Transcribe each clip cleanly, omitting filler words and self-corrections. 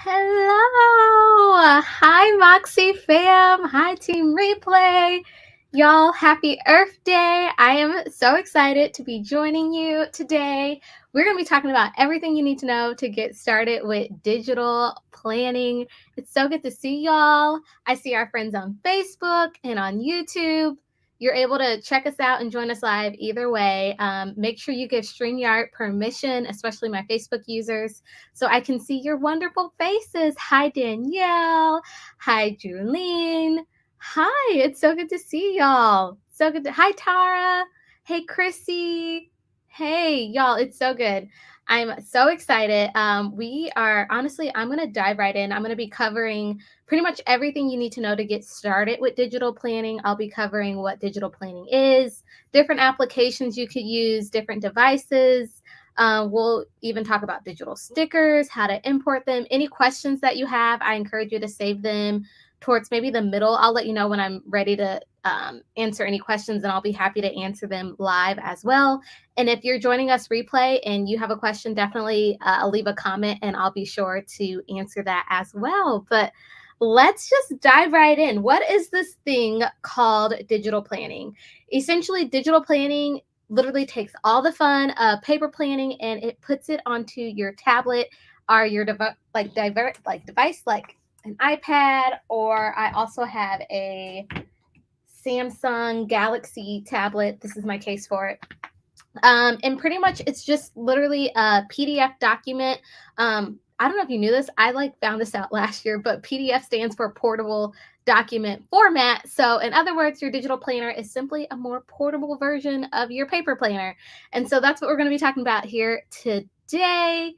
Hello! Hi, Moxie fam! Hi, Team Replay! Y'all, happy Earth Day! I am so excited to be joining you today. We're going to be talking about everything you need to know to get started with digital planning. It's so good to see y'all. I see our friends on Facebook and on YouTube. You're able to check us out and join us live either way. Make sure you give StreamYard permission, especially my Facebook users, so I can see your wonderful faces. Hi, Danielle. Hi, Julene. Hi, it's so good to see y'all. So good to, hi, Tara. Hey, Chrissy. Hey, y'all, it's so good. I'm so excited. I'm going to dive right in. I'm going to be covering pretty much everything you need to know to get started with digital planning. I'll be covering what digital planning is, different applications you could use, different devices. We'll even talk about digital stickers, how to import them. Any questions that you have, I encourage you to save them towards maybe the middle. I'll let you know when I'm ready to answer any questions, and I'll be happy to answer them live as well. And if you're joining us replay and you have a question, definitely leave a comment and I'll be sure to answer that as well. But let's just dive right in. What is this thing called digital planning? Essentially, digital planning literally takes all the fun of paper planning and it puts it onto your tablet or your device, like an iPad, or I also have a Samsung Galaxy tablet. This is my case for it. And pretty much it's just literally a PDF document. I don't know if you knew this. I found this out last year, but PDF stands for portable document format. So in other words, your digital planner is simply a more portable version of your paper planner. And so that's what we're going to be talking about here today.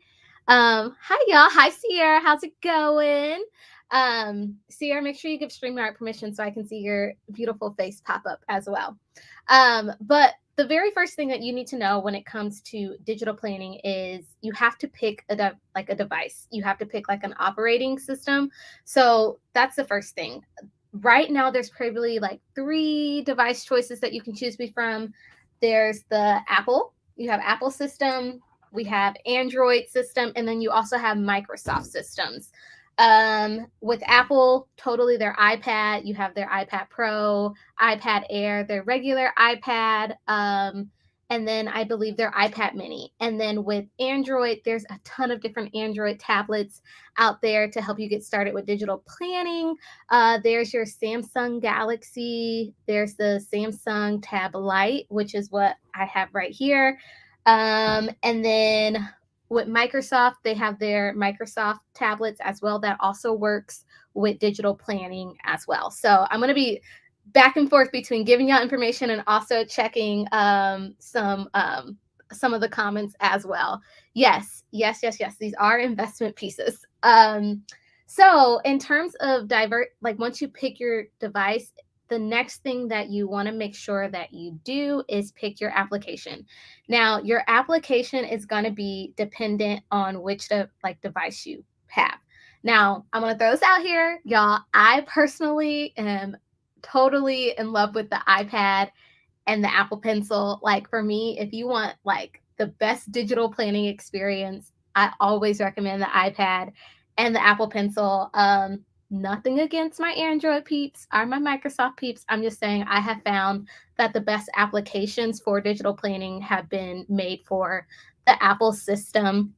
Hi, y'all. Hi, Sierra. How's it going? Sierra, make sure you give StreamYard permission so I can see your beautiful face pop up as well. But the very first thing that you need to know when it comes to digital planning is you have to pick a device. You have to pick like an operating system. So that's the first thing. Right now, there's probably like 3 device choices that you can choose from. There's the Apple. You have Apple system. We have Android system, and then you also have Microsoft systems. With Apple, totally their iPad. You have their iPad Pro, iPad Air, their regular iPad, and then I believe their iPad Mini. And then with Android, there's a ton of different Android tablets out there to help you get started with digital planning. There's your Samsung Galaxy. There's the Samsung Tab Lite, which is what I have right here. And then with Microsoft, they have their Microsoft tablets as well that also works with digital planning as well. So I'm going to be back and forth between giving y'all information and also checking some of the comments as well. Yes. These are investment pieces. So in terms of once you pick your device, the next thing that you want to make sure that you do is pick your application. Now, your application is going to be dependent on which device you have. Now, I'm going to throw this out here, y'all. I personally am totally in love with the iPad and the Apple Pencil. Like for me, if you want like the best digital planning experience, I always recommend the iPad and the Apple Pencil. Nothing against my Android peeps or my Microsoft peeps. I'm just saying I have found that the best applications for digital planning have been made for the Apple system.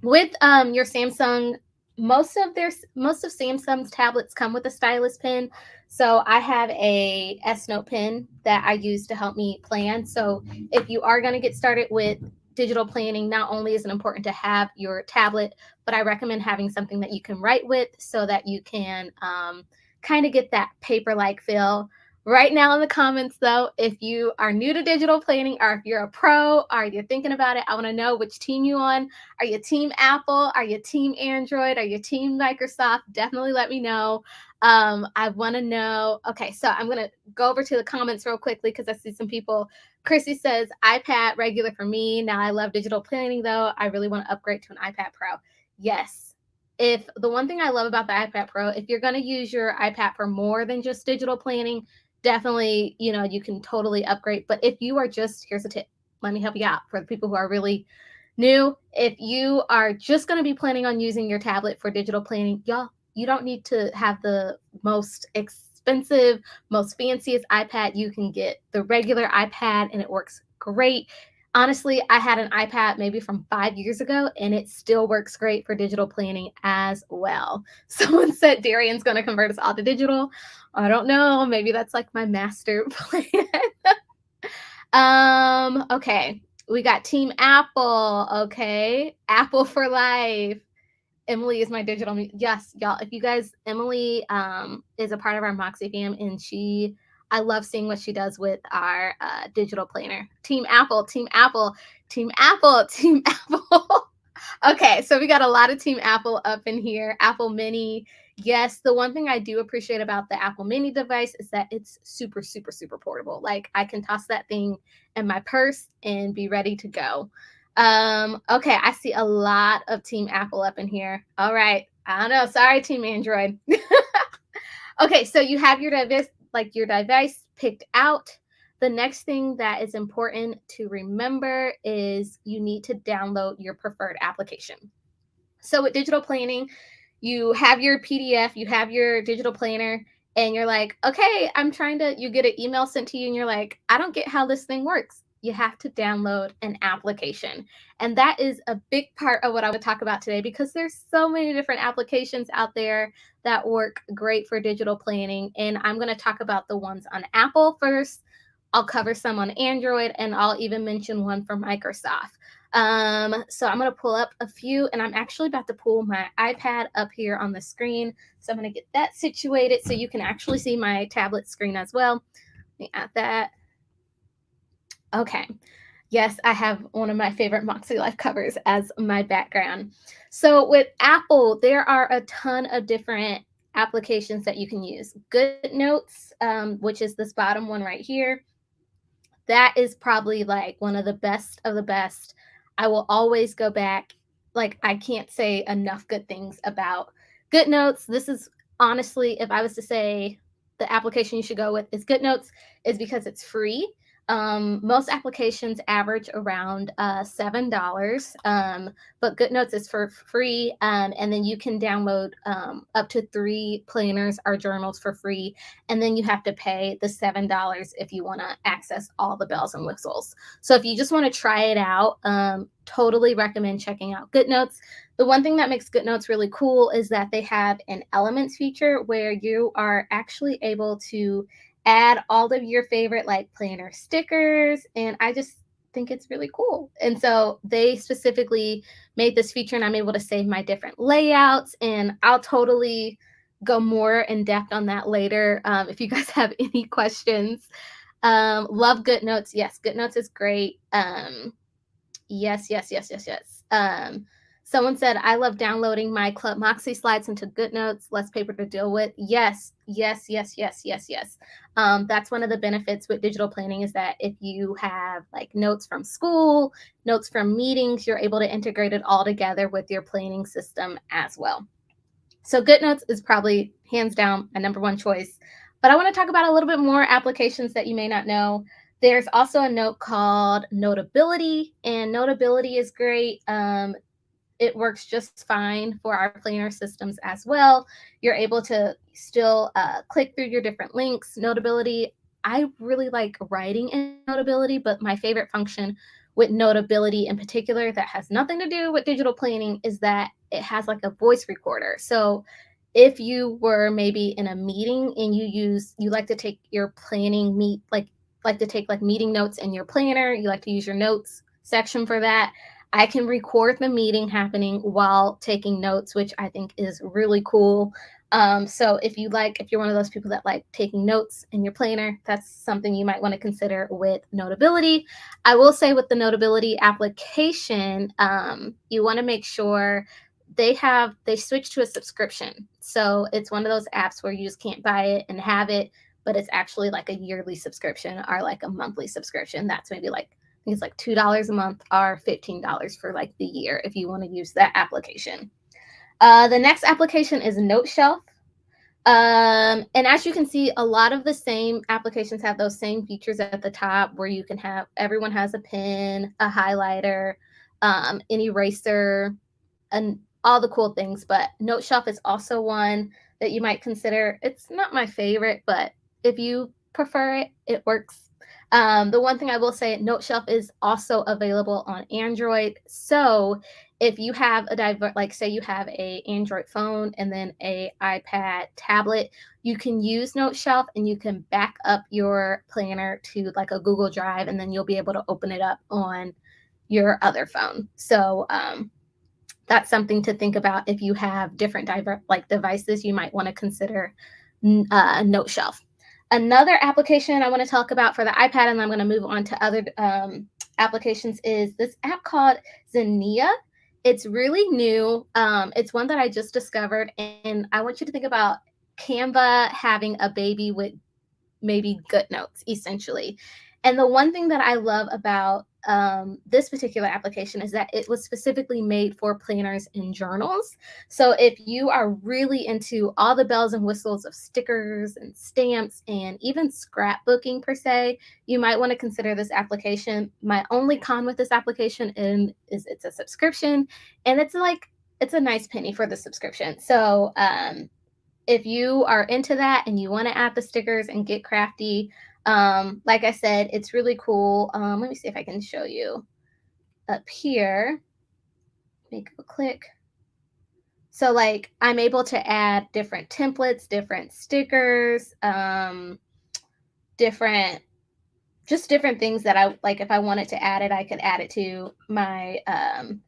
With your Samsung, most of Samsung's tablets come with a stylus pen. So I have a S Note pen that I use to help me plan. So if you are going to get started with digital planning, not only is it important to have your tablet, but I recommend having something that you can write with so that you can kind of get that paper-like feel. Right now in the comments, though, if you are new to digital planning or if you're a pro or you're thinking about it, I want to know which team you on. Are you team Apple? Are you team Android? Are you team Microsoft? Definitely let me know. I want to know. Okay, so I'm going to go over to the comments real quickly because I see some people. Chrissy says, iPad regular for me. Now I love digital planning, though. I really want to upgrade to an iPad Pro. Yes. If the one thing I love about the iPad Pro, if you're going to use your iPad for more than just digital planning, definitely, you can totally upgrade. But if you are here's a tip. Let me help you out for the people who are really new. If you are just going to be planning on using your tablet for digital planning, y'all, you don't need to have the most expensive, most fanciest iPad. You can get the regular iPad and it works great. Honestly, I had an iPad maybe from 5 years ago, and it still works great for digital planning as well. Someone said Darian's going to convert us all to digital. I don't know. Maybe that's like my master plan. Okay. We got Team Apple. Okay. Apple for life. Emily is my digital. Yes, y'all. If you guys, Emily is a part of our Moxie fam, and I love seeing what she does with our digital planner. Team Apple, Team Apple, Team Apple, Team Apple. Okay, so we got a lot of Team Apple up in here. Apple Mini. Yes, the one thing I do appreciate about the Apple Mini device is that it's super, super, super portable. Like I can toss that thing in my purse and be ready to go. Okay, I see a lot of Team Apple up in here. All right. I don't know. Sorry, Team Android. Okay, so you have your device picked out. The next thing that is important to remember is you need to download your preferred application. So with digital planning, you have your PDF, you have your digital planner, and you're like, okay, you get an email sent to you and you're like, I don't get how this thing works. You have to download an application. And that is a big part of what I would talk about today because there's so many different applications out there that work great for digital planning. And I'm going to talk about the ones on Apple first. I'll cover some on Android, and I'll even mention one from Microsoft. So I'm going to pull up a few, and I'm actually about to pull my iPad up here on the screen. So I'm going to get that situated so you can actually see my tablet screen as well. Let me add that. Okay. Yes, I have one of my favorite MakseLife covers as my background. So with Apple, there are a ton of different applications that you can use. GoodNotes, which is this bottom one right here. that is probably like one of the best of the best. I will always go back. Like, I can't say enough good things about GoodNotes. This is honestly, if I was to say the application you should go with is GoodNotes, is because it's free. Most applications average around $7, but GoodNotes is for free, and then you can download up to 3 planners or journals for free, and then you have to pay the $7 if you want to access all the bells and whistles. So if you just want to try it out, totally recommend checking out GoodNotes. The one thing that makes GoodNotes really cool is that they have an elements feature where you are actually able to add all of your favorite like planner stickers, and I just think it's really cool. And so they specifically made this feature, and I'm able to save my different layouts, and I'll totally go more in depth on that later if you guys have any questions. Love GoodNotes. Yes, GoodNotes is great. Yes, yes, yes, yes, yes. Someone said, I love downloading my Club Moxie slides into GoodNotes, less paper to deal with. Yes, yes, yes, yes, yes, yes. That's one of the benefits with digital planning, is that if you have like notes from school, notes from meetings, you're able to integrate it all together with your planning system as well. So GoodNotes is probably hands down my number one choice. But I want to talk about a little bit more applications that you may not know. There's also a note called Notability, and Notability is great. It works just fine for our planner systems as well. You're able to still click through your different links. Notability, I really like writing in Notability, but my favorite function with Notability in particular that has nothing to do with digital planning is that it has like a voice recorder. So if you were maybe in a meeting and you like to take your planning like to take like meeting notes in your planner, you like to use your notes section for that, I can record the meeting happening while taking notes, which I think is really cool. So if you're one of those people that like taking notes in your planner, that's something you might want to consider with Notability. I will say with the Notability application, you want to make sure they switch to a subscription. So it's one of those apps where you just can't buy it and have it, but it's actually like a yearly subscription or like a monthly subscription. That's maybe like, I think it's like $2 a month or $15 for like the year if you want to use that application. The next application is Note Shelf. And as you can see, a lot of the same applications have those same features at the top where you can have, everyone has a pen, a highlighter, an eraser, and all the cool things. But Note Shelf is also one that you might consider. It's not my favorite, but if you prefer it, it works. The one thing I will say, Note Shelf is also available on Android. So if you have like say you have a Android phone and then a iPad tablet, you can use Note Shelf and you can back up your planner to like a Google Drive, and then you'll be able to open it up on your other phone. So that's something to think about. If you have different devices, you might want to consider Note Shelf. Another application I want to talk about for the iPad, and I'm going to move on to other applications, is this app called Zinnia. It's really new. It's one that I just discovered, and I want you to think about Canva having a baby with maybe GoodNotes, essentially. And the one thing that I love about this particular application is that it was specifically made for planners and journals. So if you are really into all the bells and whistles of stickers and stamps and even scrapbooking per se, you might want to consider this application. My only con with this application is it's a subscription, and it's a nice penny for the subscription. So if you are into that and you want to add the stickers and get crafty, like I said, it's really cool. Let me see if I can show you up here. Make a click. So like I'm able to add different templates, different stickers, different things that I like. If I wanted to add it, I could add it to my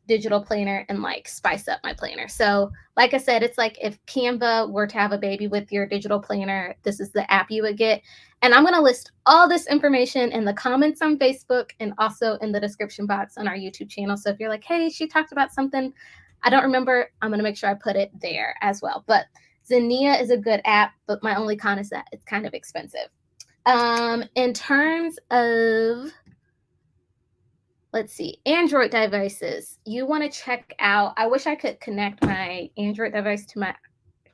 digital planner and like spice up my planner. So like I said, it's like if Canva were to have a baby with your digital planner, this is the app you would get. And I'm going to list all this information in the comments on Facebook and also in the description box on our YouTube channel. So if you're like, hey, she talked about something I don't remember, I'm going to make sure I put it there as well. But Zinnia is a good app, but my only con is that it's kind of expensive. In terms of, let's see, Android devices, you want to check out, I wish I could connect my Android device to my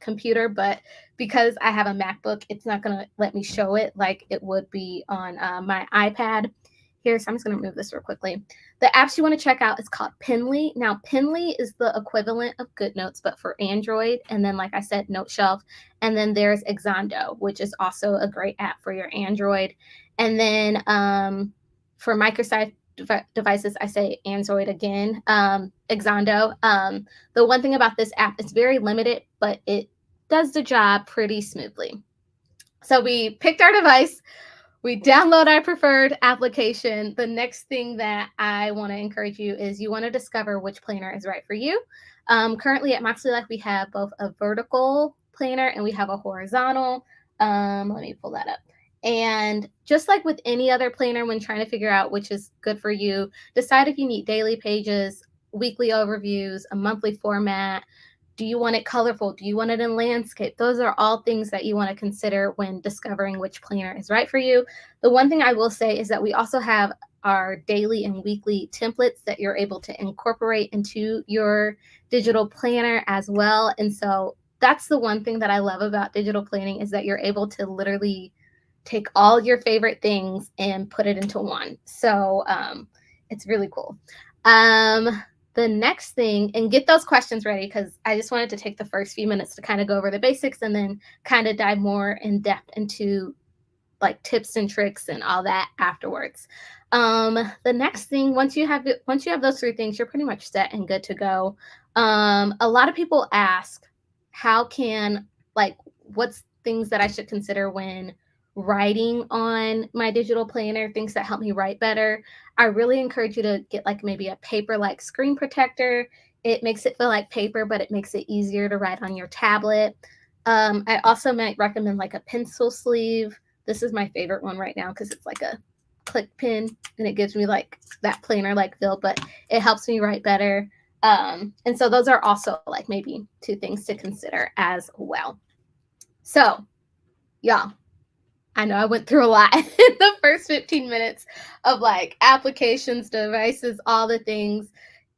computer, but because I have a MacBook, it's not going to let me show it like it would be on my iPad here. So I'm just going to remove this real quickly. The apps you want to check out is called Penly. Now, Penly is the equivalent of GoodNotes, but for Android. And then, like I said, Note Shelf. And then there's Exondo, which is also a great app for your Android. And then for Microsoft devices, I say Android again, Exondo. The one thing about this app, it's very limited, but it does the job pretty smoothly. So we picked our device, we download our preferred application. The next thing that I want to encourage you is you want to discover which planner is right for you. Currently at MakseLife, we have both a vertical planner and we have a horizontal. Let me pull that up. And just like with any other planner, when trying to figure out which is good for you, decide if you need daily pages, weekly overviews, a monthly format. Do you want it colorful? Do you want it in landscape? Those are all things that you want to consider when discovering which planner is right for you. The one thing I will say is that we also have our daily and weekly templates that you're able to incorporate into your digital planner as well. And so that's the one thing that I love about digital planning is that you're able to literally take all your favorite things and put it into one. So it's really cool. The next thing, and get those questions ready because I just wanted to take the first few minutes to kind of go over the basics and then kind of dive more in depth into like tips and tricks and all that afterwards. The next thing, once you have those three things, you're pretty much set and good to go. A lot of people ask, what's things that I should consider when writing on my digital planner, things that help me write better. I really encourage you to get like maybe a paper like screen protector. It makes it feel like paper, but it makes it easier to write on your tablet. I also might recommend like a pencil sleeve. This is my favorite one right now because it's like a click pen and it gives me like that planner like feel, but it helps me write better. And so those are also like maybe two things to consider as well. So y'all, I know I went through a lot in the first 15 minutes of like applications, devices, all the things.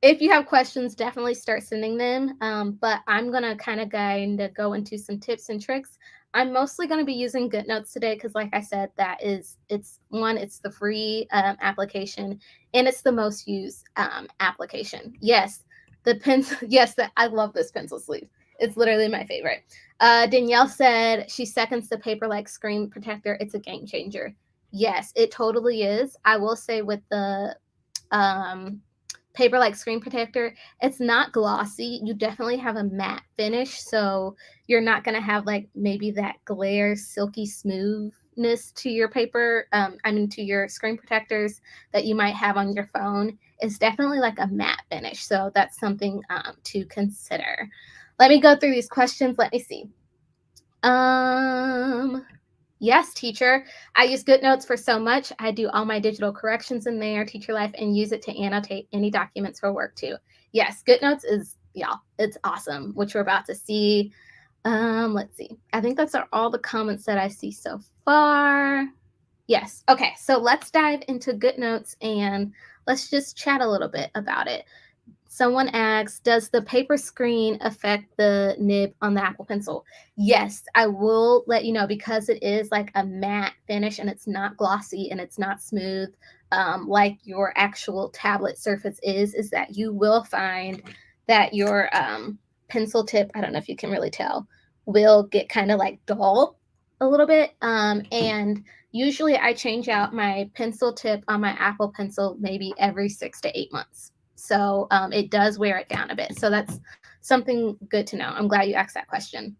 If you have questions, definitely start sending them. But I'm going to kind of go into some tips and tricks. I'm mostly going to be using GoodNotes today because, like I said, it's the free application and it's the most used application. Yes, I love this pencil sleeve. It's literally my favorite. Danielle said she seconds the paper-like screen protector. It's a game changer. Yes, it totally is. I will say with the paper-like screen protector, it's not glossy. You definitely have a matte finish, so you're not going to have like maybe that glare, silky smoothness to your paper. To your screen protectors that you might have on your phone. It's definitely like a matte finish, so that's something to consider. Let me go through these questions. Let me see. Yes, teacher. I use GoodNotes for so much. I do all my digital corrections in there, Teacher Life, and use it to annotate any documents for work too. Yes, GoodNotes is, it's awesome, which we're about to see. Let's see. I think that's all the comments that I see so far. Yes. Okay, so let's dive into GoodNotes and let's just chat a little bit about it. Someone asks, does the paper screen affect the nib on the Apple Pencil? Yes, I will let you know because it is like a matte finish and it's not glossy and it's not smooth like your actual tablet surface is that you will find that your pencil tip, I don't know if you can really tell, will get kind of like dull a little bit. And usually I change out my pencil tip on my Apple Pencil maybe every 6 to 8 months. So it does wear it down a bit. So that's something good to know. I'm glad you asked that question.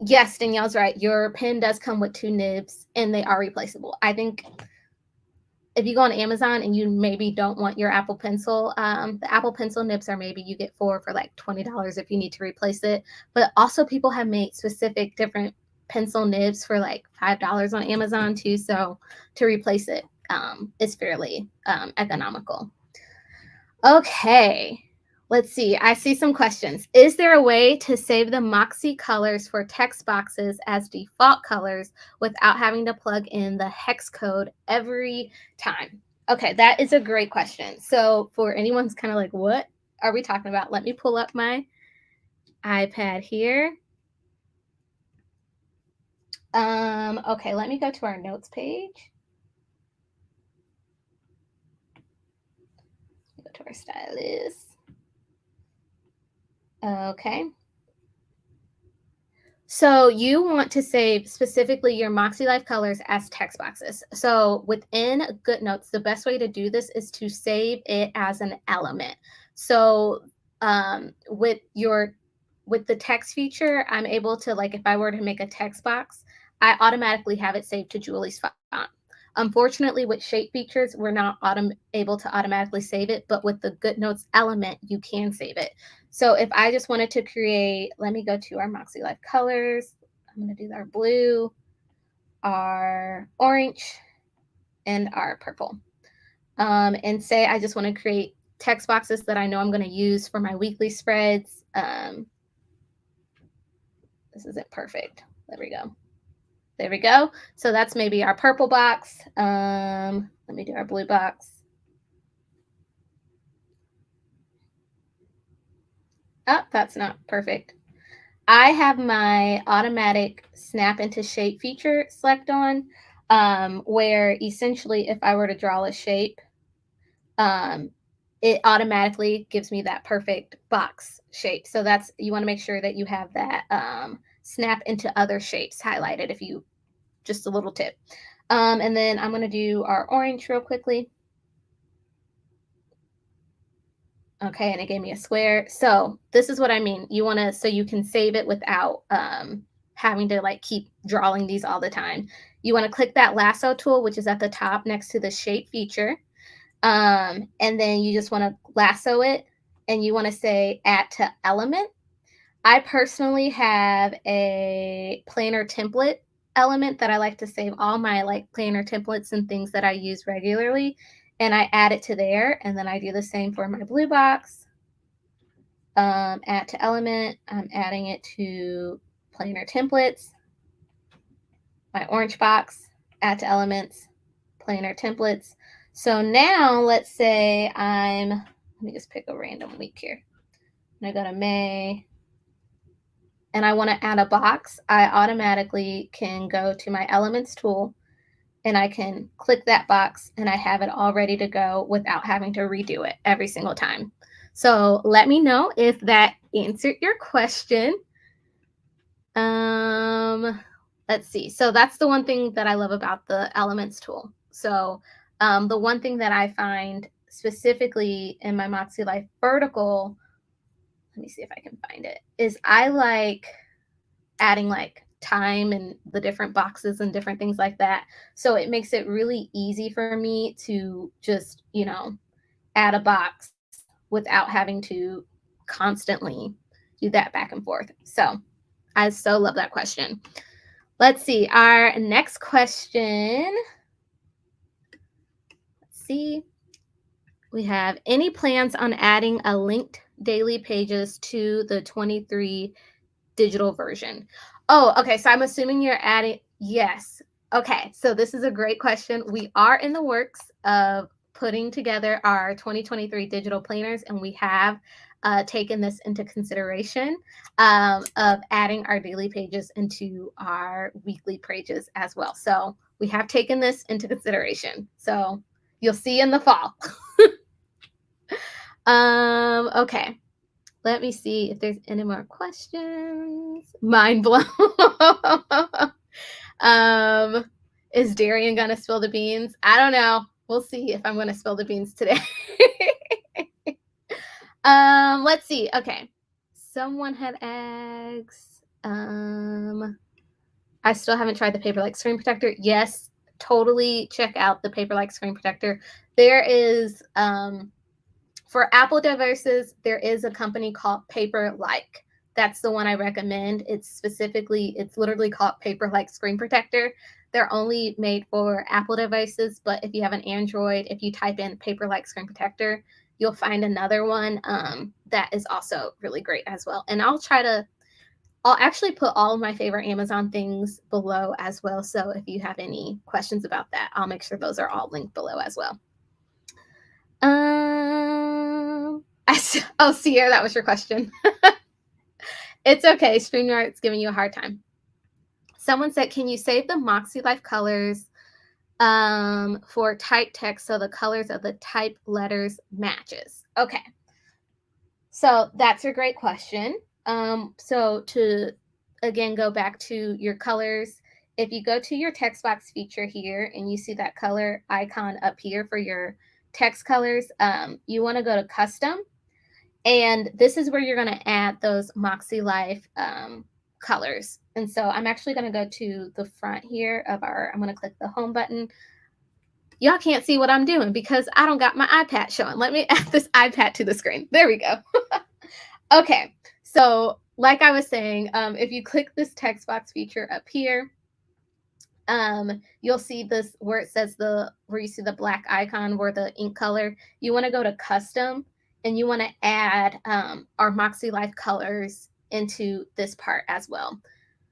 Yes, Danielle's right. Your pen does come with 2 nibs and they are replaceable. I think if you go on Amazon and you maybe don't want your Apple Pencil, the Apple Pencil nibs are maybe you get 4 for like $20 if you need to replace it. But also people have made specific different pencil nibs for like $5 on Amazon too. So to replace it is fairly economical. Okay, Let's see. I see some questions. Is there a way to save the Moxie colors for text boxes as default colors without having to plug in the hex code every time? Okay, that is a great question. So for anyone who's kind of like, what are we talking about? Let me pull up my iPad here. Okay, let me go to our notes page. Go to our stylus. Okay. So you want to save specifically your MakseLife colors as text boxes. So within GoodNotes, the best way to do this is to save it as an element. So with the text feature, I'm able to, like, if I were to make a text box, I automatically have it saved to Julie's font. Unfortunately, with shape features, we're not able to automatically save it, but with the GoodNotes element, you can save it. So if I just wanted to create, let me go to our MakseLife colors. I'm going to do our blue, our orange, and our purple. And say I just want to create text boxes that I know I'm going to use for my weekly spreads. This isn't perfect. There we go. There we go. So that's maybe our purple box. Let me do our blue box. Oh, that's not perfect. I have my automatic snap into shape feature select on, where essentially if I were to draw a shape, it automatically gives me that perfect box shape. So that's, you want to make sure that you have that snap into other shapes highlighted, if you, just a little tip. And then I'm going to do our orange real quickly. Okay, and it gave me a square. So this is what I mean. You want to, so you can save it without having to like keep drawing these all the time. You want to click that lasso tool, which is at the top next to the shape feature. And then you just want to lasso it, and you want to say add to element. I personally have a planner template element that I like to save all my like planner templates and things that I use regularly, and I add it to there. And then I do the same for my blue box. Add to element. I'm adding it to planner templates. My orange box, add to elements, planner templates. So now let's say let me just pick a random week here. I'm gonna go to May, and I want to add a box. I automatically can go to my elements tool, and I can click that box, and I have it all ready to go without having to redo it every single time. So let me know if that answered your question. Let's see. So that's the one thing that I love about the elements tool. So the one thing that I find specifically in my MakseLife vertical, let me see if I can find it, is I like adding like time and the different boxes and different things like that. So it makes it really easy for me to just, add a box without having to constantly do that back and forth. So I so love that question. Let's see. Our next question. Let's see. We have any plans on adding a linked daily pages to the 23 digital version? Oh, okay. So I'm assuming you're adding, yes. Okay. So this is a great question. We are in the works of putting together our 2023 digital planners, and we have taken this into consideration of adding our daily pages into our weekly pages as well. So we have taken this into consideration. So you'll see in the fall. Okay. Let me see if there's any more questions. Mind blown. Is Darian gonna spill the beans? I don't know. We'll see if I'm gonna spill the beans today. Let's see. Okay. Someone had asked. I still haven't tried the Paper-Like Screen Protector. Yes, totally check out the Paper-Like Screen Protector. There is for Apple devices, there is a company called Paper-Like. That's the one I recommend. It's literally called Paper-Like Screen Protector. They're only made for Apple devices, but if you have an Android, if you type in Paper-Like Screen Protector, you'll find another one that is also really great as well. And I'll actually put all of my favorite Amazon things below as well. So if you have any questions about that, I'll make sure those are all linked below as well. Oh, Sierra, that was your question. It's okay. StreamYard's giving you a hard time. Someone said, can you save the MakseLife colors for type text so the colors of the type letters matches? Okay. So that's a great question. So to, again, go back to your colors, if you go to your text box feature here and you see that color icon up here for your text colors, you want to go to custom. And this is where you're going to add those MakseLife colors. And so I'm actually going to go to the front here of I'm going to click the home button. Y'all can't see what I'm doing because I don't got my iPad showing. Let me add this iPad to the screen. There we go. Okay, so like I was saying, if you click this text box feature up here, you'll see this where it says where you see the black icon where the ink color. You want to go to custom and you want to add our MakseLife colors into this part as well.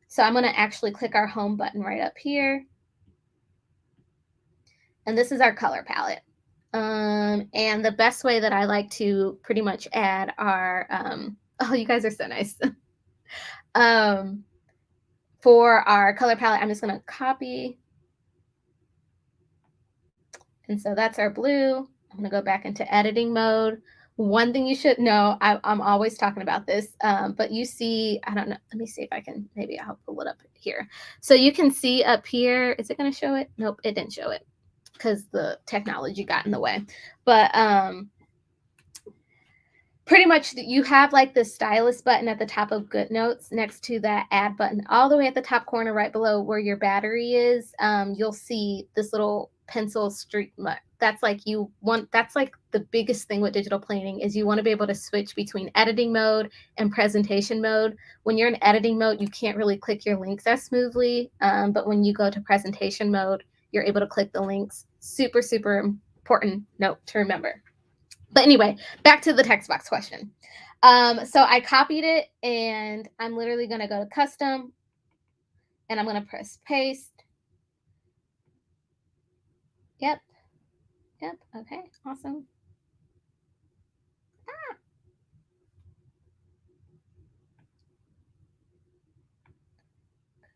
So I'm going to actually click our home button right up here. And this is our color palette. And the best way that I like to pretty much add our, oh, you guys are so nice. For our color palette, I'm just going to copy. And so that's our blue. I'm going to go back into editing mode. One thing you should know, I'm always talking about this, but you see, I don't know, let me see if I can, maybe I'll pull it up here. So you can see up here, is it going to show it? Nope, it didn't show it because the technology got in the way. But pretty much you have like the stylus button at the top of GoodNotes next to that add button. All the way at the top corner right below where your battery is, you'll see this little pencil streak. That's like that's like the biggest thing with digital planning is you want to be able to switch between editing mode and presentation mode. When you're in editing mode, you can't really click your links as smoothly. But when you go to presentation mode, you're able to click the links. Super, super important note to remember. But anyway, back to the text box question. So I copied it and I'm literally going to go to custom and I'm going to press paste. Yep. Okay. Awesome.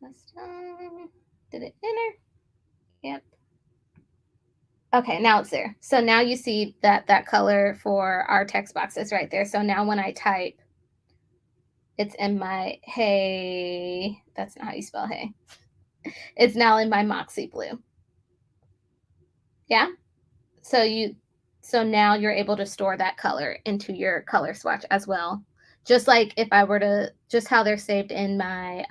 Custom. Did it enter? Yep. Okay, now it's there. So now you see that color for our text box is right there. So now when I type, it's in my hey. That's not how you spell hey. It's now in my Moxie blue. Yeah. So now you're able to store that color into your color swatch as well. Just like if I were to, just how they're saved in my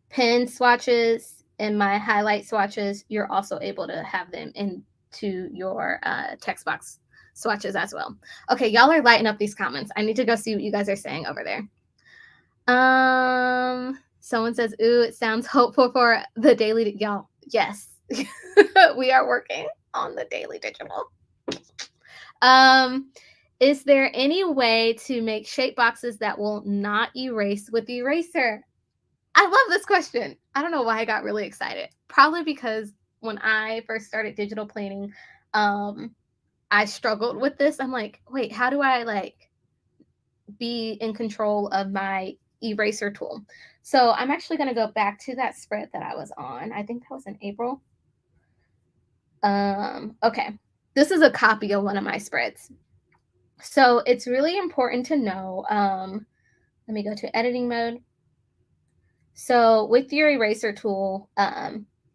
pen swatches and my highlight swatches, you're also able to have them into your text box swatches as well. Okay, y'all are lighting up these comments. I need to go see what you guys are saying over there. Someone says, ooh, it sounds hopeful for the daily, y'all. Yes, we are working on the daily digital. Is there any way to make shape boxes that will not erase with the eraser? I love this question. I don't know why I got really excited. Probably because when I first started digital planning, I struggled with this. I'm like, wait, how do I like be in control of my eraser tool? So I'm actually going to go back to that spread that I was on. I think that was in April. Okay. This is a copy of one of my spreads. So it's really important to know, let me go to editing mode. So with your eraser tool,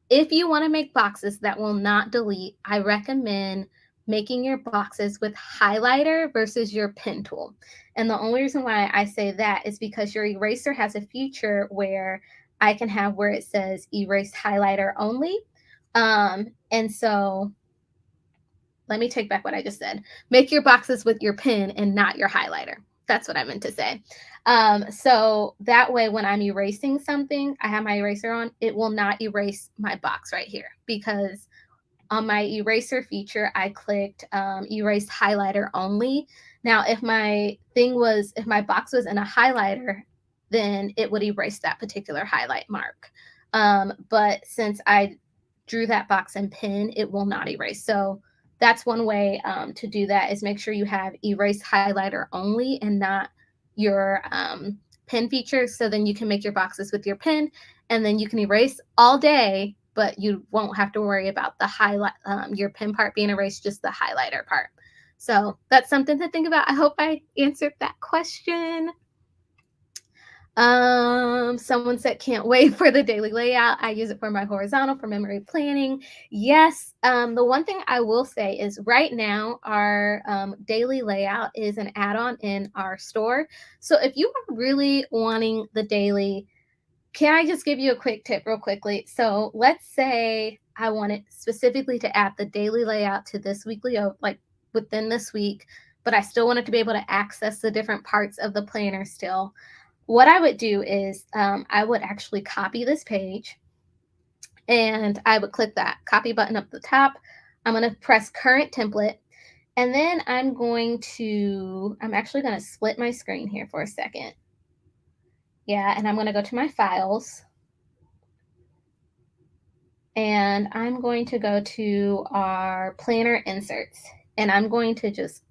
if you want to make boxes that will not delete, I recommend making your boxes with highlighter versus your pen tool. And the only reason why I say that is because your eraser has a feature where I can have where it says erase highlighter only. And so let me take back what I just said. Make your boxes with your pen and not your highlighter. That's what I meant to say. So that way, when I'm erasing something, I have my eraser on, it will not erase my box right here because on my eraser feature, I clicked erase highlighter only. Now, if my box was in a highlighter, then it would erase that particular highlight mark. But since I drew that box in pen, it will not erase. So that's one way to do that, is make sure you have erase highlighter only and not your pen feature. So then you can make your boxes with your pen, and then you can erase all day, but you won't have to worry about the highlight, your pen part being erased, just the highlighter part. So that's something to think about. I hope I answered that question. Someone said, can't wait for the daily layout. I use it for my horizontal, for memory planning. Yes. The one thing I will say is right now our daily layout is an add-on in our store. So if you are really wanting the daily, can I just give you a quick tip real quickly? So let's say I wanted specifically to add the daily layout to this weekly, like within this week, but I still wanted to be able to access the different parts of the planner still. What I would do is I would actually copy this page, and I would click that copy button up the top. I'm going to press current template, and then I'm actually going to split my screen here for a second. Yeah, and I'm going to go to my files, and I'm going to go to our planner inserts, and I'm going to just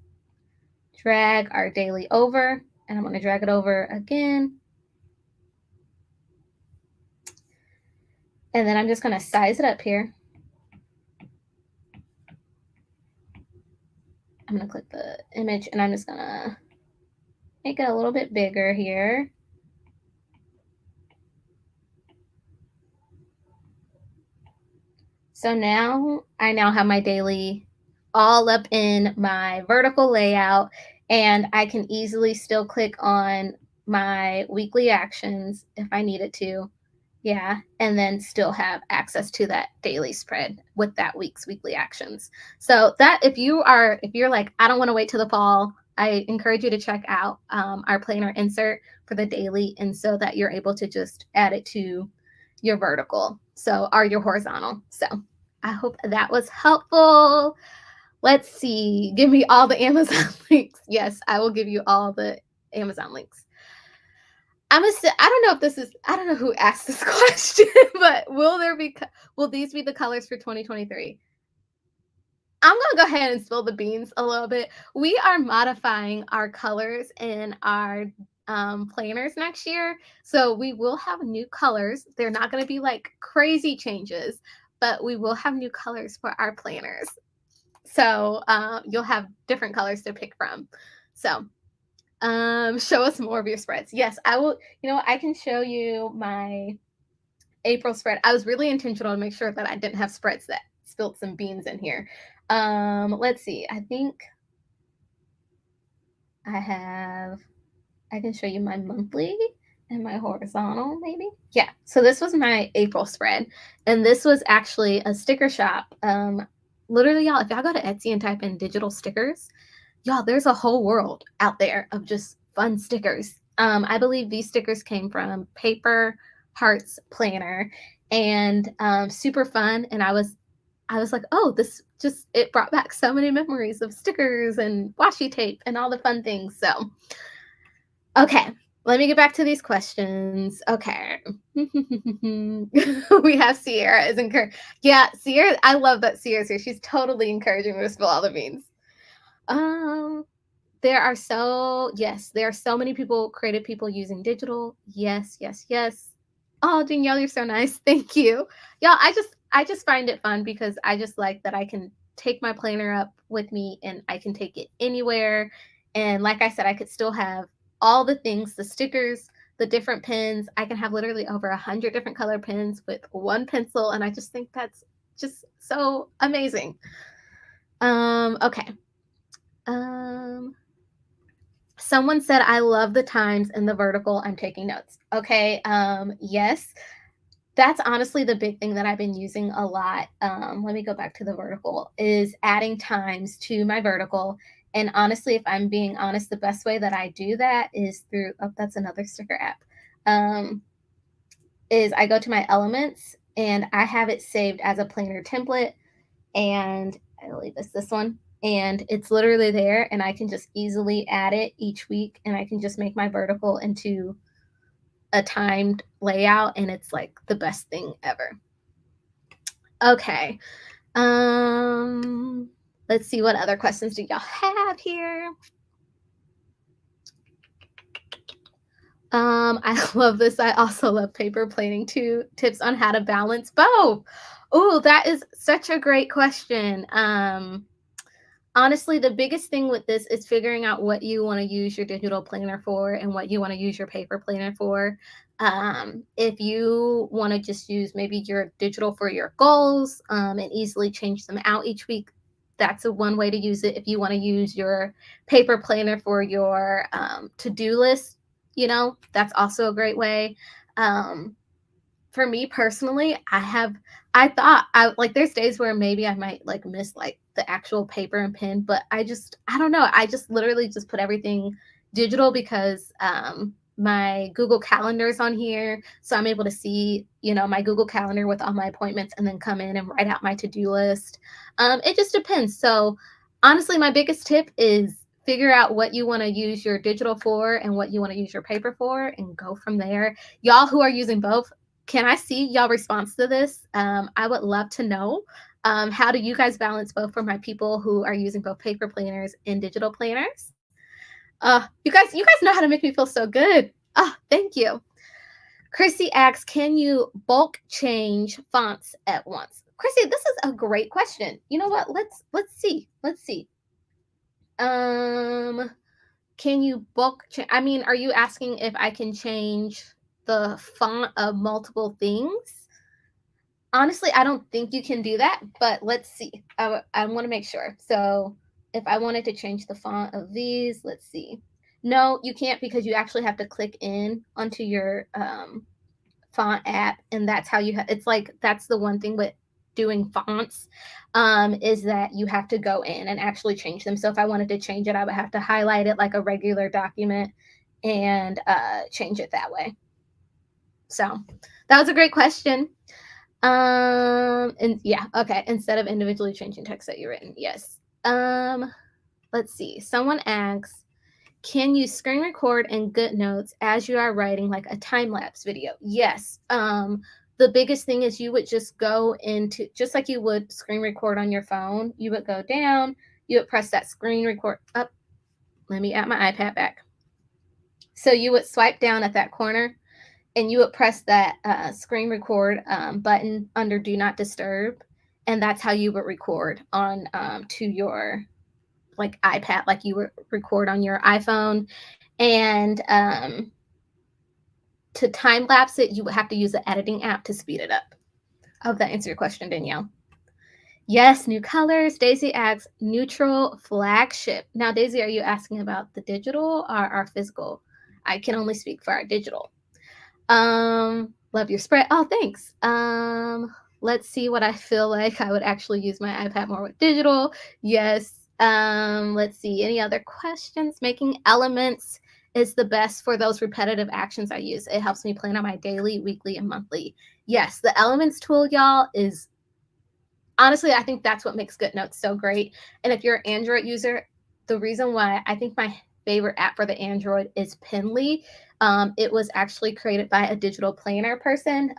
drag our daily over, and I'm going to drag it over again. And then I'm just going to size it up here. I'm going to click the image, and I'm just going to make it a little bit bigger here. So now I have my daily all up in my vertical layout, and I can easily still click on my weekly actions if I needed to. Yeah, and then still have access to that daily spread with that week's weekly actions. So that if you're like, I don't want to wait till the fall, I encourage you to check out our planner insert for the daily, and so that you're able to just add it to your vertical, or your horizontal. So I hope that was helpful. Let's see. Give me all the Amazon links. Yes, I will give you all the Amazon links. I don't know if this is, I don't know who asked this question, but will these be the colors for 2023? I'm going to go ahead and spill the beans a little bit. We are modifying our colors in our planners next year. So we will have new colors. They're not going to be like crazy changes, but we will have new colors for our planners. So you'll have different colors to pick from. So show us more of your spreads. Yes, I will. I can show you my April spread. I was really intentional to make sure that I didn't have spreads that spilled some beans in here. Let's see. I think I can show you my monthly and my horizontal, maybe. Yeah. So this was my April spread, and this was actually a sticker shop. Literally, y'all, if y'all go to Etsy and type in digital stickers, y'all, there's a whole world out there of just fun stickers. I believe these stickers came from Paper Hearts Planner, and super fun. And I was like, oh, it brought back so many memories of stickers and washi tape and all the fun things. So, okay, let me get back to these questions. Okay. We have Sierra is encouraged. Yeah, Sierra, I love that Sierra's here. She's totally encouraging me to spill all the beans. There are so many creative people using digital. Yes. Oh, Danielle, you're so nice. Thank you. Y'all, I just find it fun because I just like that I can take my planner up with me and I can take it anywhere. And like I said, I could still have all the things, the stickers, the different pens. I can have literally over 100 different color pens with one pencil. And I just think that's just so amazing. Okay. Someone said, I love the times in the vertical. I'm taking notes. Okay. Yes, that's honestly the big thing that I've been using a lot. Let me go back to the vertical, is adding times to my vertical. And honestly, if I'm being honest, the best way that I do that is through, that's another sticker app, is I go to my elements and I have it saved as a planner template. and I believe it's this one. And it's literally there, and I can just easily add it each week, and I can just make my vertical into a timed layout, and it's like the best thing ever. Okay. Let's see, what other questions do y'all have here? I love this. I also love paper planing too. Tips on how to balance both. Oh, that is such a great question. Honestly, the biggest thing with this is figuring out what you want to use your digital planner for and what you want to use your paper planner for. If you want to just use maybe your digital for your goals and easily change them out each week, that's a one way to use it. If you want to use your paper planner for your to-do list, that's also a great way. Um, for me personally, I thought I like there's days where maybe I might like miss like the actual paper and pen, but I don't know. I just literally just put everything digital because my Google Calendar is on here. So I'm able to see, my Google Calendar with all my appointments and then come in and write out my to-do list. It just depends. So honestly, my biggest tip is figure out what you want to use your digital for and what you want to use your paper for and go from there. Y'all who are using both, can I see y'all response to this? I would love to know. How do you guys balance both for my people who are using both paper planners and digital planners? You guys know how to make me feel so good. Oh, thank you. Chrissy asks, can you bulk change fonts at once? Chrissy, this is a great question. You know what? Let's see. Let's see. Can you bulk change? I mean, are you asking if I can change the font of multiple things? Honestly, I don't think you can do that, but let's see. I want to make sure. So if I wanted to change the font of these, let's see. No, you can't because you actually have to click in onto your font app, and that's how it's like that's the one thing with doing fonts is that you have to go in and actually change them. So if I wanted to change it, I would have to highlight it like a regular document and change it that way. So that was a great question. And yeah, okay. Instead of individually changing text that you've written, yes. Let's see. Someone asks, can you screen record in GoodNotes as you are writing like a time lapse video? Yes. The biggest thing is you would just go into just like you would screen record on your phone. You would go down. You would press that screen record up. Let me add my iPad back. So you would swipe down at that corner and you would press that screen record button under do not disturb, and that's how you would record on to your like iPad, like you would record on your iPhone. And to time lapse it, you would have to use the editing app to speed it up. I hope that answered your question, Danielle. Yes, new colors. Daisy asks neutral flagship. Now, Daisy, are you asking about the digital or our physical? I can only speak for our digital. Love your spread. Oh, thanks. Let's see what I feel like I would actually use my iPad more with digital. Yes. Let's see. Any other questions? Making elements is the best for those repetitive actions I use. It helps me plan out my daily, weekly, and monthly. Yes, the elements tool, y'all, is honestly, I think that's what makes GoodNotes so great. And if you're an Android user, the reason why I think my favorite app for the Android is Penly. It was actually created by a digital planner person.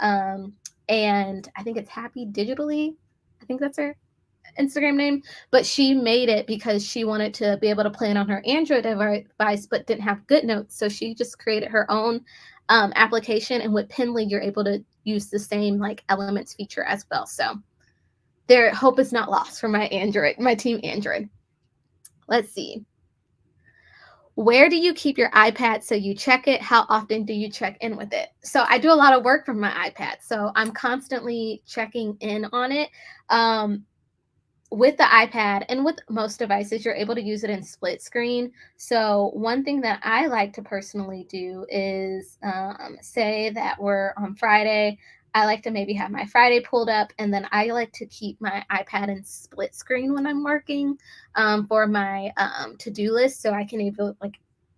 And I think it's Happy Digitally. I think that's her Instagram name. But she made it because she wanted to be able to plan on her Android device, but didn't have GoodNotes. So she just created her own application. And with Penly, you're able to use the same like elements feature as well. So their hope is not lost for my team Android. Let's see. Where do you keep your iPad so you check it? How often do you check in with it? So I do a lot of work from my iPad, so I'm constantly checking in on it. With the iPad and with most devices, you're able to use it in split screen. So one thing that I like to personally do is say that we're on Friday. I like to maybe have my Friday pulled up, and then I like to keep my iPad in split screen when I'm working for my to-do list. So I can even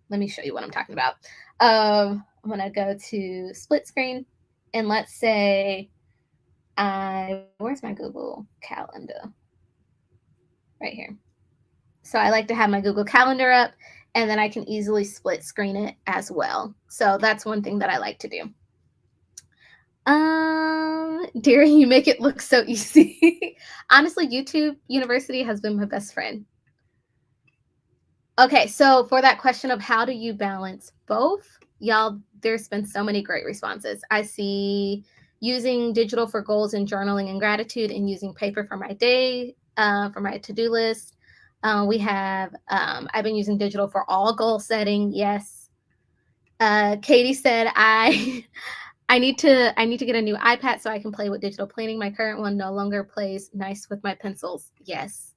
let me show you what I'm talking about. I'm gonna go to split screen, and let's say where's my Google Calendar? right here. So I like to have my Google Calendar up, and then I can easily split screen it as well. So that's one thing that I like to do. Dear, you make it look so easy. Honestly, YouTube University has been my best friend. Okay, so for that question of how do you balance both, y'all, there's been so many great responses. I see using digital for goals and journaling and gratitude, and using paper for my day, for my to-do list. We have, I've been using digital for all goal setting. Yes. Katie said, I need to get a new iPad so I can play with digital planning. My current one no longer plays nice with my pencils. Yes.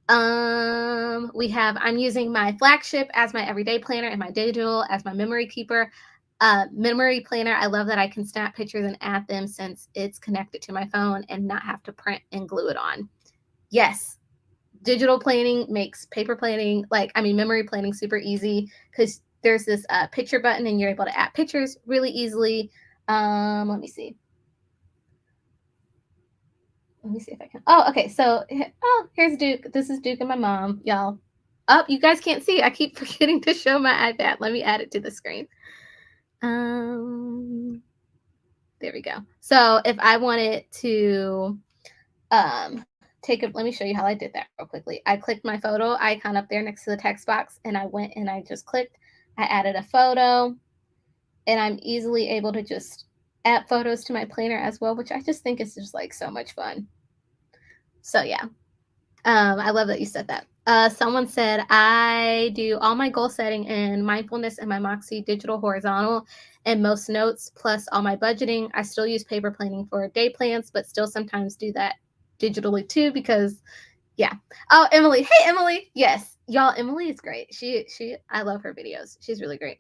I'm using my flagship as my everyday planner and my digital as my memory keeper. Memory planner, I love that I can snap pictures and add them since it's connected to my phone and not have to print and glue it on. Yes, digital planning makes paper planning, memory planning super easy, because there's this picture button and you're able to add pictures really easily. Let me see. Let me see if I can. Oh, okay. So, here's Duke. This is Duke and my mom, y'all. Oh, you guys can't see. I keep forgetting to show my iPad. Let me add it to the screen. There we go. So if I wanted to let me show you how I did that real quickly. I clicked my photo icon up there next to the text box, and I went and I just clicked. I added a photo, and I'm easily able to just add photos to my planner as well, which I just think is just like so much fun. So yeah, I love that you said that. Someone said, I do all my goal setting and mindfulness in my Moxie digital horizontal and most notes, plus all my budgeting. I still use paper planning for day plans, but still sometimes do that digitally too, because yeah. Oh, Emily. Hey, Emily. Yes, y'all, Emily is great. I love her videos. She's really great.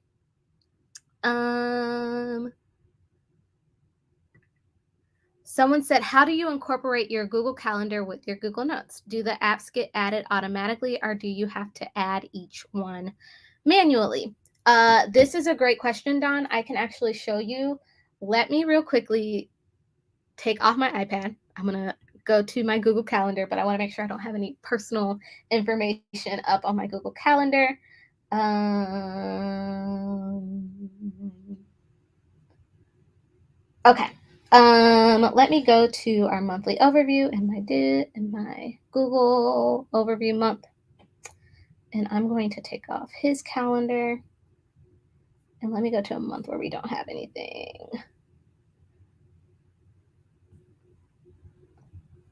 Someone said, how do you incorporate your Google Calendar with your Google Notes? Do the apps get added automatically, or do you have to add each one manually? This is a great question, Dawn. I can actually show you. Let me real quickly take off my iPad. I'm going to go to my Google Calendar, but I want to make sure I don't have any personal information up on my Google Calendar. Okay. Let me go to our monthly overview and my Google overview month. And I'm going to take off his calendar. And let me go to a month where we don't have anything.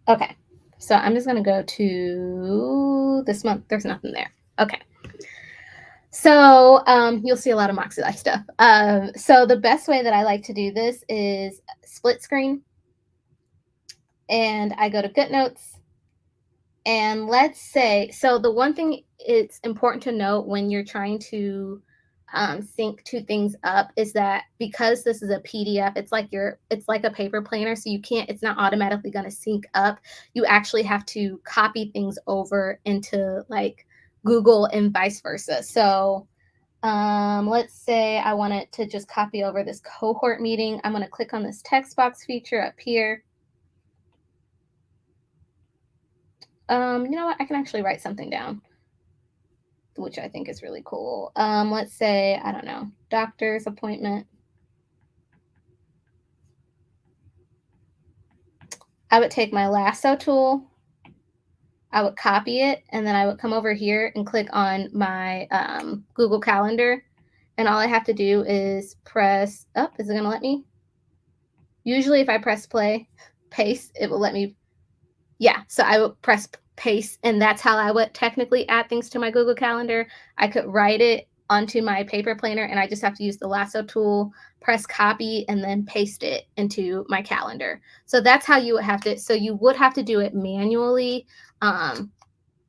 Okay. So I'm just going to go to this month. There's nothing there. Okay. So you'll see a lot of MakseLife stuff. So the best way that I like to do this is split screen. And I go to GoodNotes. And let's say, so the one thing it's important to note when you're trying to sync two things up is that because this is a PDF, it's like a paper planner, so it's not automatically going to sync up. You actually have to copy things over into like Google and vice versa. So let's say I wanted to just copy over this cohort meeting. I'm going to click on this text box feature up here. You know what? I can actually write something down, which I think is really cool. Let's say, I don't know, doctor's appointment. I would take my lasso tool, I would copy it, and then I would come over here and click on my Google Calendar. And all I have to do is press up. Is it going to let me? Usually if I press paste, it will let me. Yeah, so I would press paste, and that's how I would technically add things to my Google Calendar. I could write it onto my paper planner, and I just have to use the lasso tool, press copy, and then paste it into my calendar. So that's how you would have to. So you would have to do it manually,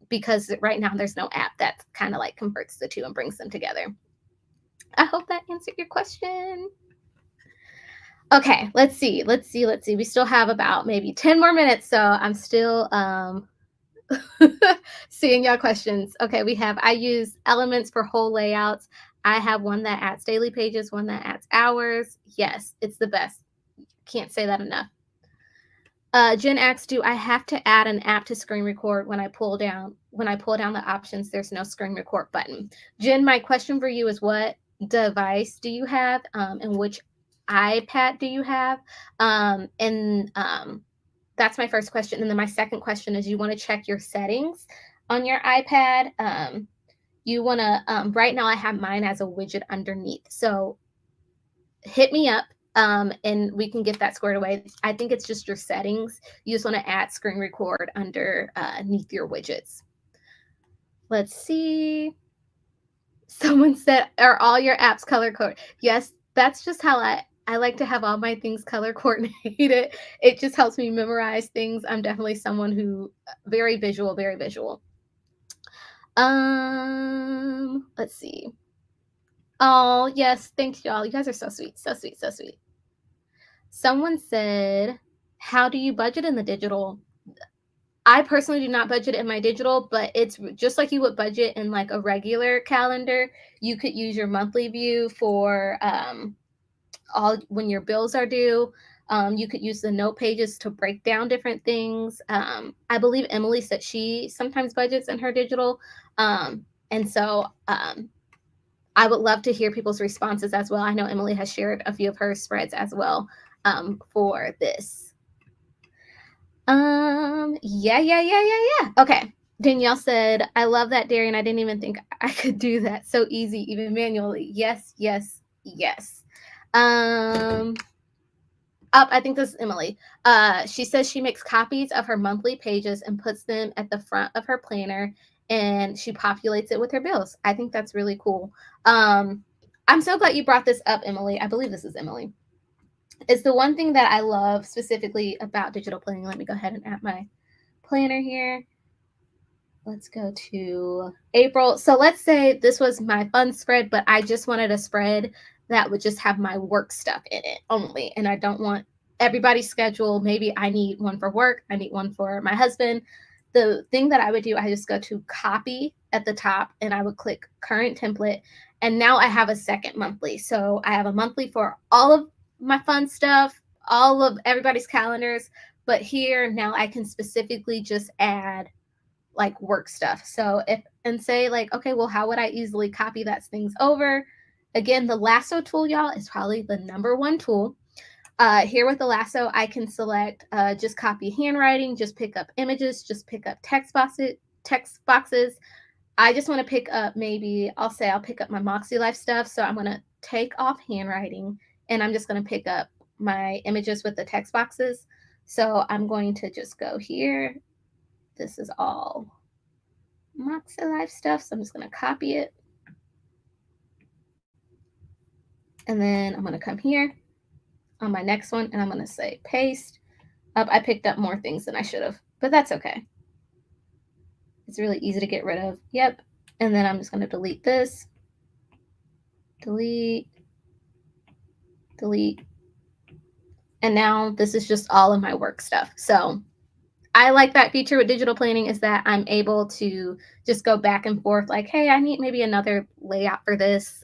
because right now there's no app that kind of like converts the two and brings them together. I hope that answered your question. Okay, let's see. We still have about maybe 10 more minutes, so I'm still seeing y'all questions. Okay, I use Elements for whole layouts. I have one that adds daily pages, one that adds hours. Yes, it's the best. Can't say that enough. Jen asks, do I have to add an app to screen record when I pull down the options? There's no screen record button. Jen, my question for you is, what device do you have, and which iPad do you have? That's my first question. And then my second question is, you want to check your settings on your iPad. You want to, right now I have mine as a widget underneath. So hit me up, and we can get that squared away. I think it's just your settings. You just want to add screen record underneath your widgets. Let's see. Someone said, are all your apps color coded? Yes, that's just how I like to have all my things color coordinated. It just helps me memorize things. I'm definitely someone who very visual, very visual. Let's see. Oh, yes, thanks y'all. You guys are so sweet, so sweet, so sweet. Someone said, how do you budget in the digital? I personally do not budget in my digital, but it's just like you would budget in like a regular calendar. You could use your monthly view for all when your bills are due. You could use the note pages to break down different things. I believe Emily said she sometimes budgets in her digital. And so I would love to hear people's responses as well. I know Emily has shared a few of her spreads as well for this. Yeah. Okay. Danielle said, I love that, Darian. I didn't even think I could do that. So easy, even manually. Yes. I think this is Emily. She says she makes copies of her monthly pages and puts them at the front of her planner, and she populates it with her bills. I think that's really cool. I'm so glad you brought this up, Emily. I believe this is Emily. It's the one thing that I love specifically about digital planning. Let me go ahead and add my planner here. Let's go to April. So let's say this was my fun spread, but I just wanted a spread that would just have my work stuff in it only. And I don't want everybody's schedule. Maybe I need one for work. I need one for my husband. The thing that I would do, I just go to copy at the top and I would click current template. And now I have a second monthly. So I have a monthly for all of my fun stuff, all of everybody's calendars. But here now I can specifically just add like work stuff. So say like, okay, well, how would I easily copy that things over? Again, the lasso tool, y'all, is probably the number one tool. Here with the lasso, I can select just copy handwriting, just pick up images, just pick up text boxes. I just want to pick up, maybe I'll pick up my MakseLife stuff. So I'm going to take off handwriting and I'm just going to pick up my images with the text boxes. So I'm going to just go here. This is all MakseLife stuff. So I'm just going to copy it. And then I'm going to come here on my next one and I'm going to say paste. I picked up more things than I should have, but that's okay. It's really easy to get rid of. Yep. And then I'm just going to delete this. Delete. And now this is just all of my work stuff. So I like that feature with digital planning, is that I'm able to just go back and forth like, hey, I need maybe another layout for this.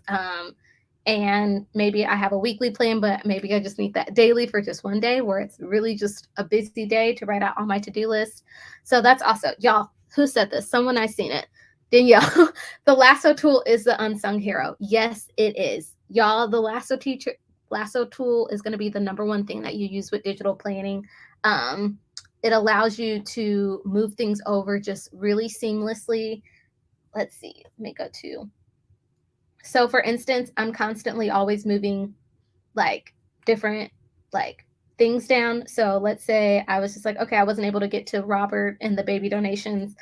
And maybe I have a weekly plan, but maybe I just need that daily for just one day where it's really just a busy day to write out all my to-do list. So that's also, y'all, who said this? Someone I seen it. Danielle, the lasso tool is the unsung hero. Yes, it is. Y'all, the lasso tool is going to be the number one thing that you use with digital planning. It allows you to move things over just really seamlessly. Let's see, let me go to. So for instance, I'm constantly always moving like different like things down. So let's say I was just like, okay, I wasn't able to get to Robert and the baby donations.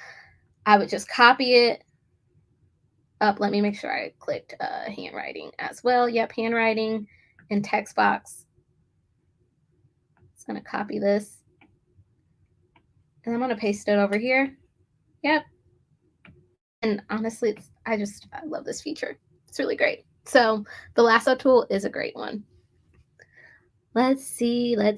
I would just copy it up. Let me make sure I clicked handwriting as well. Yep, handwriting and text box. It's going to copy this. And I'm going to paste it over here. Yep. And honestly, I love this feature. It's really great. So the lasso tool is a great one. Let's see. I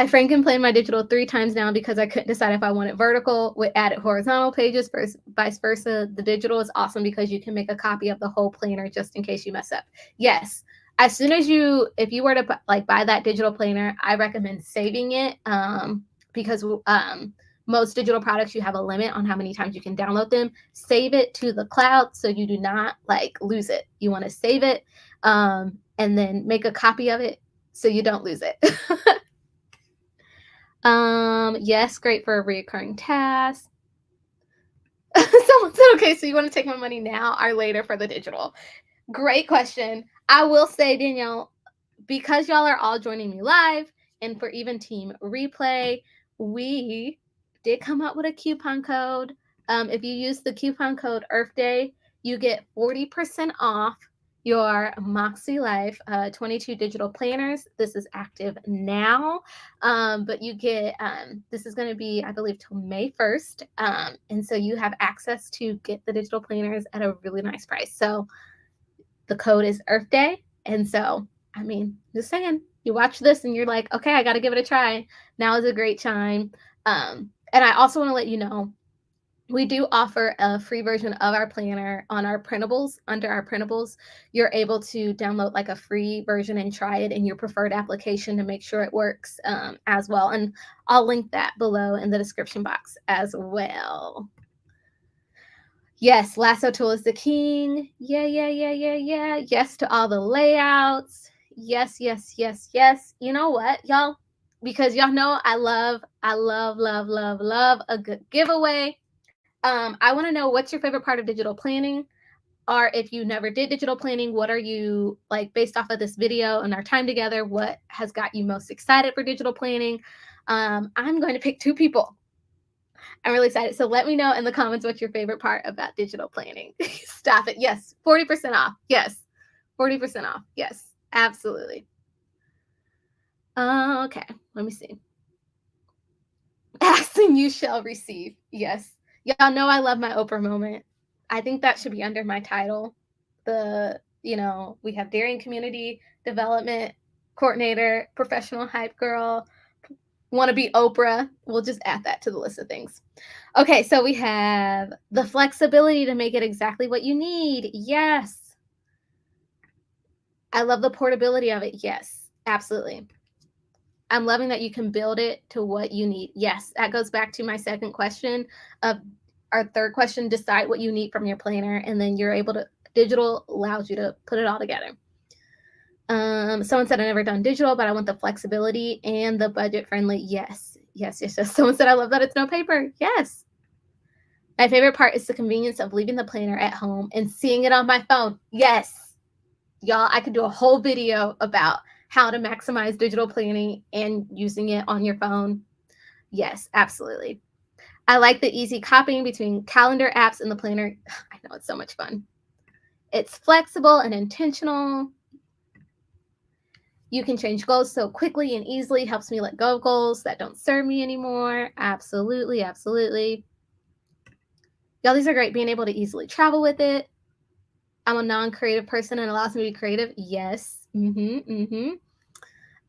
frankenplaned my digital 3 times now because I couldn't decide if I wanted vertical with added horizontal pages versus vice versa. The digital is awesome because you can make a copy of the whole planner just in case you mess up. Yes. as soon as if you were to like buy that digital planner, I recommend saving it, because most digital products, you have a limit on how many times you can download them. Save it to the cloud so you do not like lose it. You want to save it, and then make a copy of it so you don't lose it. Yes, great for a reoccurring task. Someone said, okay, so you want to take my money now or later for the digital? Great question. I will say, Danielle, because y'all are all joining me live, and for even Team Replay, we did come up with a coupon code. If you use the coupon code Earth Day, you get 40% off your MakseLife 22 digital planners. This is active now, but you get, this is going to be, I believe, till May 1st. And so you have access to get the digital planners at a really nice price. So the code is Earth Day. And so, I mean, just saying, you watch this and you're like, okay, I got to give it a try. Now is a great time. And I also want to let you know, we do offer a free version of our planner on our printables. Under our printables, you're able to download like a free version and try it in your preferred application to make sure it works as well. And I'll link that below in the description box as well. Yes, lasso tool is the king. Yeah. Yes to all the layouts. Yes. You know what, y'all? Because y'all know I love a good giveaway. I want to know, what's your favorite part of digital planning? Or if you never did digital planning, what are you like, based off of this video and our time together, what has got you most excited for digital planning? I'm going to pick 2 people. I'm really excited. So let me know in the comments what's your favorite part about digital planning. Stop it. Yes. 40% off. Yes. 40% off. Yes. Absolutely. Okay. Let me see. Ask and you shall receive. Yes. Y'all know I love my Oprah moment. I think that should be under my title. We have Daring Community Development Coordinator, Professional Hype Girl, want to be Oprah. We'll just add that to the list of things. Okay, so we have the flexibility to make it exactly what you need. Yes. I love the portability of it. Yes, absolutely. I'm loving that you can build it to what you need. Yes, that goes back to my second question of our third question, decide what you need from your planner, and then you're able to, digital allows you to put it all together. Someone said, I never done digital, but I want the flexibility and the budget friendly. Yes. Someone said, I love that it's no paper. Yes. My favorite part is the convenience of leaving the planner at home and seeing it on my phone. Yes. Y'all, I could do a whole video about how to maximize digital planning and using it on your phone. Yes, absolutely. I like the easy copying between calendar apps and the planner. I know, it's so much fun. It's flexible and intentional. You can change goals so quickly and easily. Helps me let go of goals that don't serve me anymore. Absolutely. Y'all, these are great. Being able to easily travel with it. I'm a non-creative person and allows me to be creative. Yes. To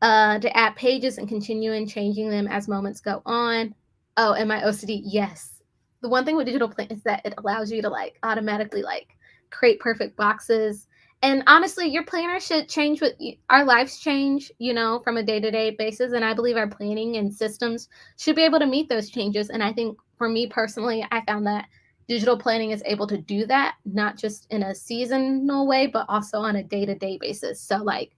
add pages and continuing changing them as moments go on. Oh, and my OCD. Yes. The one thing with digital plan is that it allows you to like automatically like create perfect boxes. And honestly, your planner should change with our lives change, from a day-to-day basis. And I believe our planning and systems should be able to meet those changes. And I think for me personally, I found that digital planning is able to do that, not just in a seasonal way, but also on a day-to-day basis. So like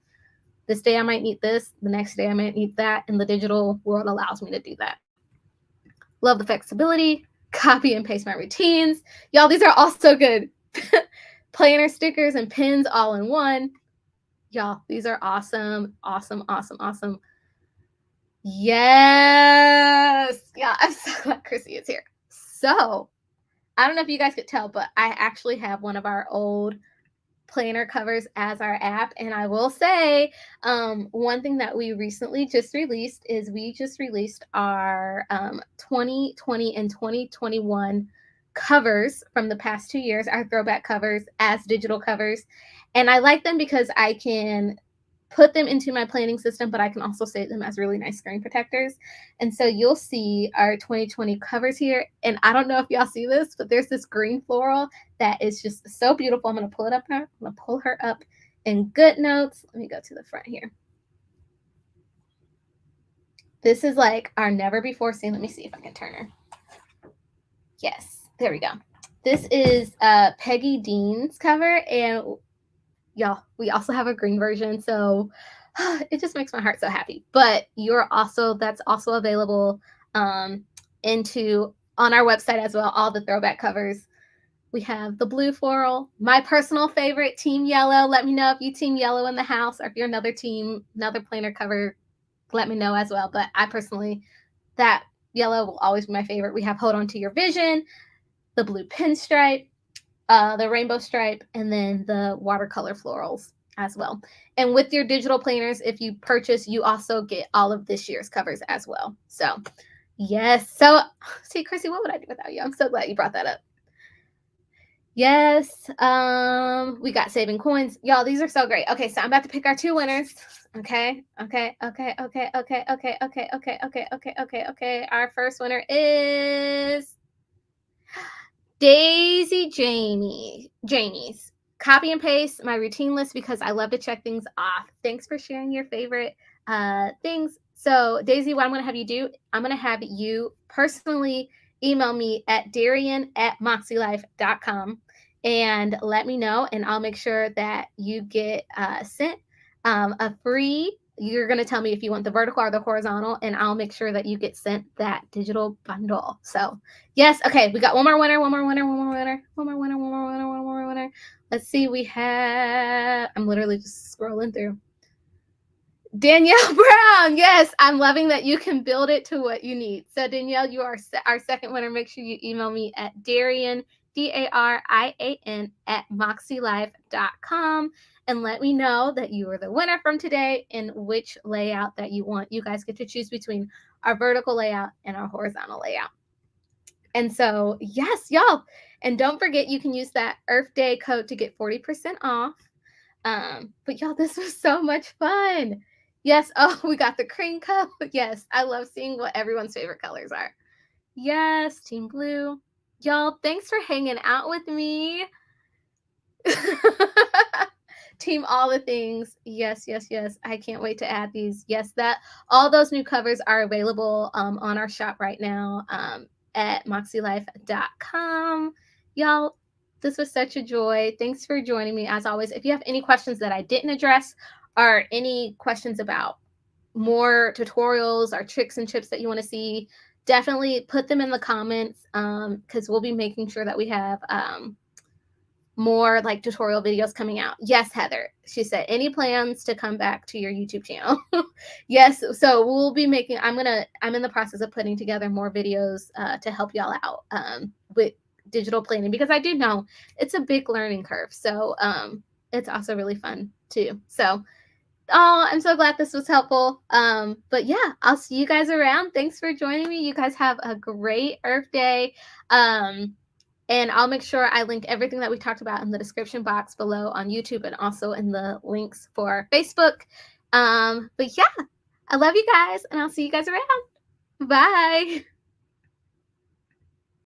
this day I might need this, the next day I might need that, and the digital world allows me to do that. Love the flexibility, copy and paste my routines. Y'all, these are all so good. Planner stickers and pins all in one. Y'all, these are awesome. Yes. Yeah, I'm so glad Chrissy is here. So I don't know if you guys could tell, but I actually have one of our old planner covers as our app. And I will say, one thing that we recently just released is we just released our 2020 and 2021 covers from the past 2 years, our throwback covers as digital covers. And I like them because I can put them into my planning system, but I can also save them as really nice screen protectors. And so you'll see our 2020 covers here. And I don't know if y'all see this, but there's this green floral that is just so beautiful. I'm going to pull it up now. I'm going to pull her up in GoodNotes. Let me go to the front here. This is like our never before seen. Let me see if I can turn her. Yes, there we go. This is Peggy Dean's cover, and y'all, we also have a green version, so it just makes my heart so happy. But that's also available on our website as well, all the throwback covers. We have the blue floral, my personal favorite, team yellow. Let me know if you team yellow in the house, or if you're another planner cover, let me know as well. But I personally, that yellow will always be my favorite. We have Hold On to Your Vision, the blue pinstripe, the rainbow stripe, and then the watercolor florals as well. And with your digital planners, if you purchase, you also get all of this year's covers as well. So yes. So see, Chrissy, what would I do without you? I'm so glad you brought that up. Yes. We got saving coins. Y'all, these are so great. Okay, so I'm about to pick our 2 winners. Okay. Our first winner is Daisy Jamie's. Copy and paste my routine list because I love to check things off. Thanks for sharing your favorite things. So Daisy, what I'm going to have you do, I'm going to have you personally email me at darian@MakseLife.com and let me know, and I'll make sure that you get sent a free. You're going to tell me if you want the vertical or the horizontal, and I'll make sure that you get sent that digital bundle. So yes. Okay. We got one more winner. Let's see. We have, I'm literally just scrolling through. Danielle Brown. Yes. I'm loving that you can build it to what you need. So Danielle, you are our second winner. Make sure you email me at Darian, DARIAN @MakseLife.com and let me know that you are the winner from today and which layout that you want. You guys get to choose between our vertical layout and our horizontal layout. And so, yes, y'all. And don't forget, you can use that Earth Day code to get 40% off. But y'all, this was so much fun. Yes. Oh, we got the cream cup. Yes. I love seeing what everyone's favorite colors are. Yes. Team blue. Y'all, thanks for hanging out with me. Team all the things. Yes. I can't wait to add these. Yes, all those new covers are available on our shop right now at MakseLife.com. Y'all, this was such a joy. Thanks for joining me as always. If you have any questions that I didn't address or any questions about more tutorials or tricks and tips that you want to see, definitely put them in the comments because we'll be making sure that we have more like tutorial videos coming out. Yes, Heather. She said, any plans to come back to your YouTube channel? Yes. So we'll be making, I'm in the process of putting together more videos to help y'all out with digital planning because I do know it's a big learning curve. So it's also really fun too. So I'm so glad this was helpful. But yeah, I'll see you guys around. Thanks for joining me. You guys have a great Earth Day. And I'll make sure I link everything that we talked about in the description box below on YouTube and also in the links for Facebook. But yeah, I love you guys and I'll see you guys around. Bye.